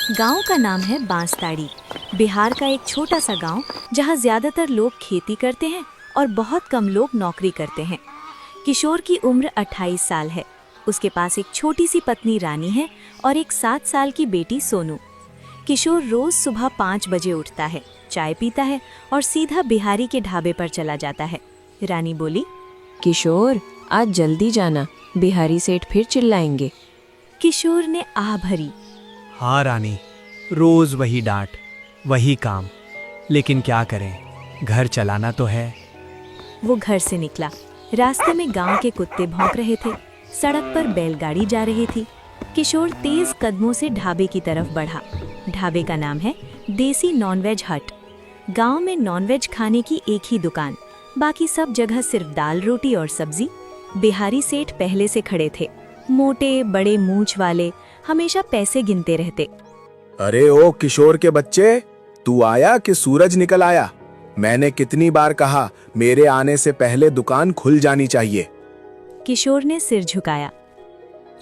गांव का नाम है बांसताड़ी। बिहार का एक छोटा सा गांव जहां ज्यादातर लोग खेती करते हैं और बहुत कम लोग नौकरी करते हैं। किशोर की उम्र 28 साल है। उसके पास एक छोटी सी पत्नी रानी है और एक 7 साल की बेटी सोनू। किशोर रोज सुबह 5 बजे उठता है, चाय पीता है और सीधा बिहारी के ढाबे पर चला जाता है। रानी बोली, किशोर आज जल्दी जाना, बिहारी सेठ फिर चिल्लाएंगे। किशोर ने आह भरी। हाँ रानी, रोज वही डांट, वही काम, लेकिन क्या करें, घर चलाना तो है। वो घर से निकला। रास्ते में गांव के कुत्ते भौंक रहे थे। सड़क पर बैलगाड़ी जा रही थी। किशोर तेज कदमों से ढाबे की तरफ बढ़ा। ढाबे का नाम है देसी नॉनवेज हट। गांव में नॉनवेज खाने की एक ही दुकान, बाकी सब जगह सिर्फ दाल रोटी और सब्जी। बिहारी सेठ पहले से खड़े थे, मोटे बड़े मूंछ वाले, हमेशा पैसे गिनते रहते। अरे ओ किशोर के बच्चे, तू आया कि सूरज निकल आया? मैंने कितनी बार कहा, मेरे आने से पहले दुकान खुल जानी चाहिए। किशोर ने सिर झुकाया।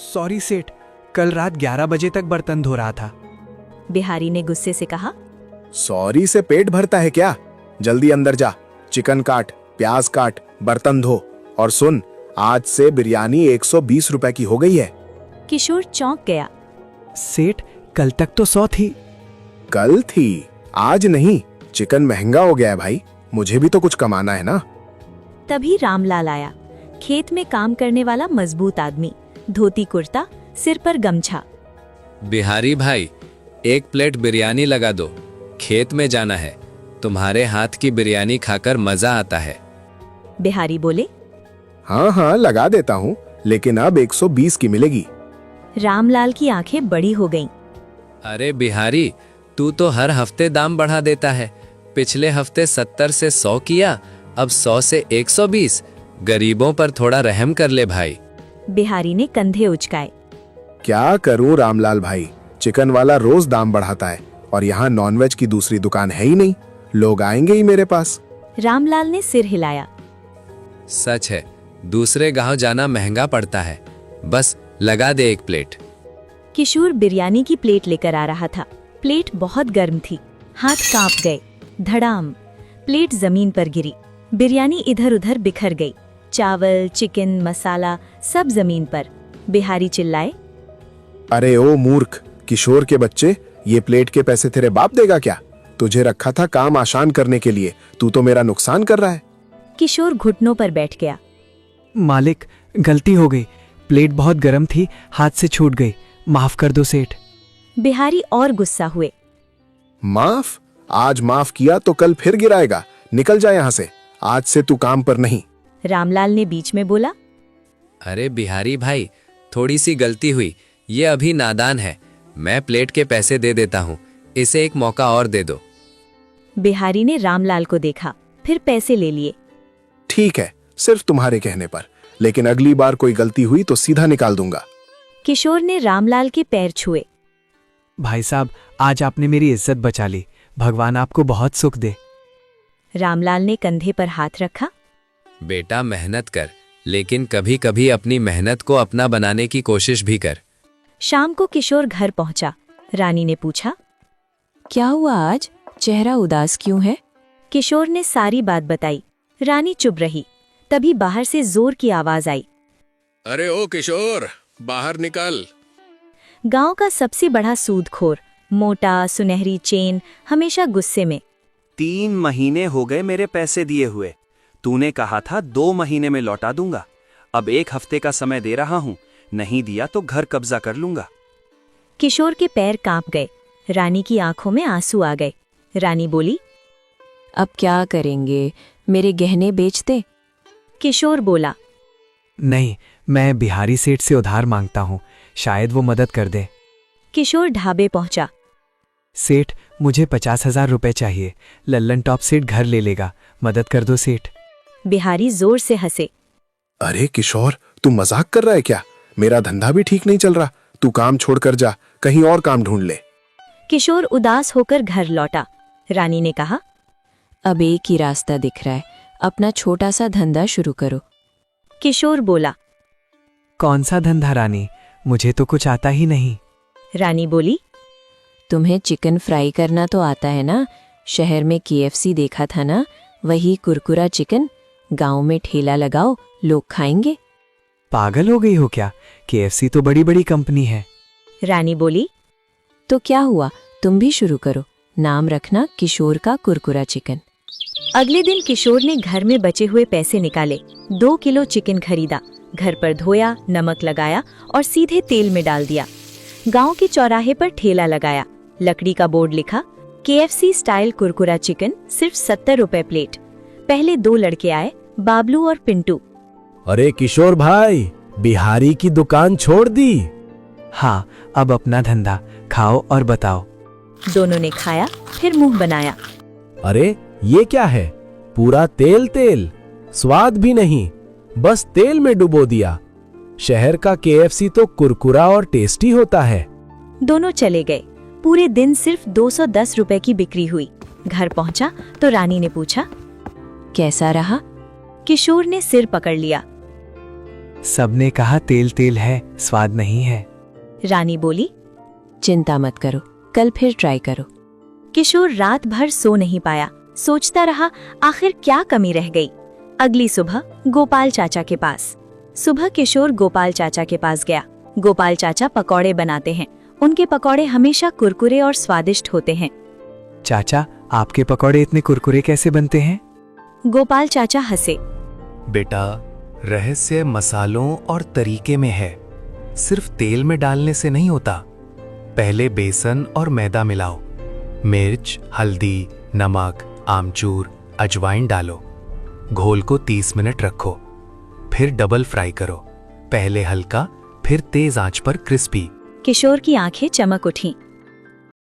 सॉरी सेठ, कल रात 11 बजे तक बर्तन धो रहा था। बिहारी ने गुस्से से कहा। सॉरी से पेट भरता है क्या? जल्दी अंदर जा, चिकन काट, प्याज काट, बर्तन धो, और सुन, आज से बिरयानी 120 रुपए की हो गई है। किशोर चौंक गया। सेठ, कल तक तो 100 थी। कल थी, आज नहीं। चिकन महंगा हो गया है भाई, मुझे भी तो कुछ कमाना है ना। तभी रामलाल आया। खेत में काम करने वाला मजबूत आदमी, धोती कुर्ता, सिर पर गमछा। बिहारी भाई, एक प्लेट बिरयानी लगा दो, खेत में जाना है, तुम्हारे हाथ की बिरयानी खाकर मजा आता है। बिहारी बोले, हाँ हाँ लगा देता हूँ, लेकिन अब 120 की मिलेगी। रामलाल की आंखें बड़ी हो गईं। अरे बिहारी, तू तो हर हफ्ते दाम बढ़ा देता है। पिछले हफ्ते 70 से 100 किया, अब 100 से 120। गरीबों पर थोड़ा रहम कर ले भाई। बिहारी ने कंधे उचकाए। क्या करूं रामलाल भाई, चिकन वाला रोज दाम बढ़ाता है और यहाँ नॉनवेज की दूसरी दुकान है ही नहीं, लोग आएंगे ही मेरे पास। रामलाल ने सिर हिलाया। सच है, दूसरे गांव जाना महंगा पड़ता है, बस लगा दे एक प्लेट। किशोर बिरयानी की प्लेट लेकर आ रहा था। प्लेट बहुत गर्म थी, हाथ कांप गए। धड़ाम, प्लेट जमीन पर गिरी। बिरयानी इधर उधर बिखर गई। चावल, चिकन, मसाला सब जमीन पर। बिहारी चिल्लाए, अरे ओ मूर्ख किशोर के बच्चे, ये प्लेट के पैसे तेरे बाप देगा क्या? तुझे रखा था काम आसान करने के लिए, तू तो मेरा नुकसान कर रहा है। किशोर घुटनों पर बैठ गया। मालिक, गलती हो गई, प्लेट बहुत गर्म थी, हाथ से छूट गई, माफ कर दो सेठ। बिहारी और गुस्सा हुए। माफ? आज माफ किया तो कल फिर गिराएगा, निकल जा यहाँ से, आज से तू काम पर नहीं। रामलाल ने बीच में बोला, अरे बिहारी भाई, थोड़ी सी गलती हुई, ये अभी नादान है, मैं प्लेट के पैसे दे देता हूँ, इसे एक मौका और दे दो। बिहारी ने रामलाल को देखा, फिर पैसे ले लिए। ठीक है, सिर्फ तुम्हारे कहने पर, लेकिन अगली बार कोई गलती हुई तो सीधा निकाल दूंगा। किशोर ने रामलाल के पैर छुए। भाई साहब, आज आपने मेरी इज्जत बचा ली, भगवान आपको बहुत सुख दे। रामलाल ने कंधे पर हाथ रखा। बेटा मेहनत कर, लेकिन कभी कभी अपनी मेहनत को अपना बनाने की कोशिश भी कर। शाम को किशोर घर पहुंचा। रानी ने पूछा, क्या हुआ आज, चेहरा उदास क्यों है? किशोर ने सारी बात बताई। रानी चुप रही। तभी बाहर से जोर की आवाज आई। अरे ओ किशोर, बाहर निकल। गांव का सबसे बड़ा सूदखोर, मोटा सुनहरी चेन, हमेशा गुस्से में। 3 महीने हो गए मेरे पैसे दिए हुए, तूने कहा था 2 महीने में लौटा दूंगा, अब 1 हफ्ते का समय दे रहा हूँ, नहीं दिया तो घर कब्जा कर लूंगा। किशोर के पैर कांप गए। रानी की आंखों में आंसू आ गए। रानी बोली, अब क्या करेंगे, मेरे गहने बेच दे? किशोर बोला, नहीं, मैं बिहारी सेठ से उधार मांगता हूँ, शायद वो मदद कर दे। किशोर ढाबे पहुंचा। सेठ, मुझे 50,000 रुपए चाहिए, लल्लन टॉप सेठ घर ले लेगा, मदद कर दो सेठ। बिहारी जोर से हंसे। अरे किशोर, तू मजाक कर रहा है क्या? मेरा धंधा भी ठीक नहीं चल रहा, तू काम छोड़कर जा, कहीं और काम ढूंढ ले। किशोर उदास होकर घर लौटा। रानी ने कहा, अब एक ही रास्ता दिख रहा है, अपना छोटा सा धंधा शुरू करो। किशोर बोला, कौन सा धंधा रानी, मुझे तो कुछ आता ही नहीं। रानी बोली, तुम्हें चिकन फ्राई करना तो आता है ना? शहर में KFC देखा था ना, वही कुरकुरा चिकन। गांव में ठेला लगाओ, लोग खाएंगे। पागल हो गई हो क्या? KFC तो बड़ी बड़ी कंपनी है। रानी बोली। तो क्या हुआ, तुम भी शुरू करो। नाम रखना किशोर का कुरकुरा चिकन। अगले दिन किशोर ने घर में बचे हुए पैसे निकाले, 2 किलो चिकन खरीदा, घर पर धोया, नमक लगाया और सीधे तेल में डाल दिया। गांव के चौराहे पर ठेला लगाया, लकड़ी का बोर्ड लिखा, KFC स्टाइल कुरकुरा चिकन सिर्फ 70 रुपए प्लेट। पहले 2 लड़के आए, बाबलू और पिंटू। अरे किशोर भाई, बिहारी की दुकान छोड़ दी? हाँ, अब अपना धंधा, खाओ और बताओ। दोनों ने खाया, फिर मुंह बनाया। अरे ये क्या है? पूरा तेल तेल, स्वाद भी नहीं, बस तेल में डुबो दिया। शहर का KFC तो कुरकुरा और टेस्टी होता है। दोनों चले गए। पूरे दिन सिर्फ 210 रुपए की बिक्री हुई। घर पहुंचा तो रानी ने पूछा, कैसा रहा? किशोर ने सिर पकड़ लिया। सबने कहा तेल तेल है, स्वाद नहीं है। रानी बोली। चिंता मत करो, कल फिर ट्राई करो। किशोर रात भर सो नहीं पाया, सोचता रहा आखिर क्या कमी रह गई। अगली सुबह गोपाल चाचा के पास। सुबह किशोर गोपाल चाचा के पास गया। गोपाल चाचा पकौड़े बनाते हैं। उनके पकौड़े हमेशा कुरकुरे और स्वादिष्ट होते हैं। चाचा, आपके पकौड़े इतने कुरकुरे कैसे बनते हैं? गोपाल चाचा हंसे। बेटा, रहस्य मसालों और तरीके में है। सिर्फ तेल में डालने से नहीं होता। पहले बेसन और मैदा मिलाओ, मिर्च, हल्दी, नमक, आमचूर, अजवाइन डालो। घोल को 30 मिनट रखो, फिर डबल फ्राई करो। पहले हल्का, फिर तेज आंच पर क्रिस्पी। किशोर की आंखें चमक उठीं।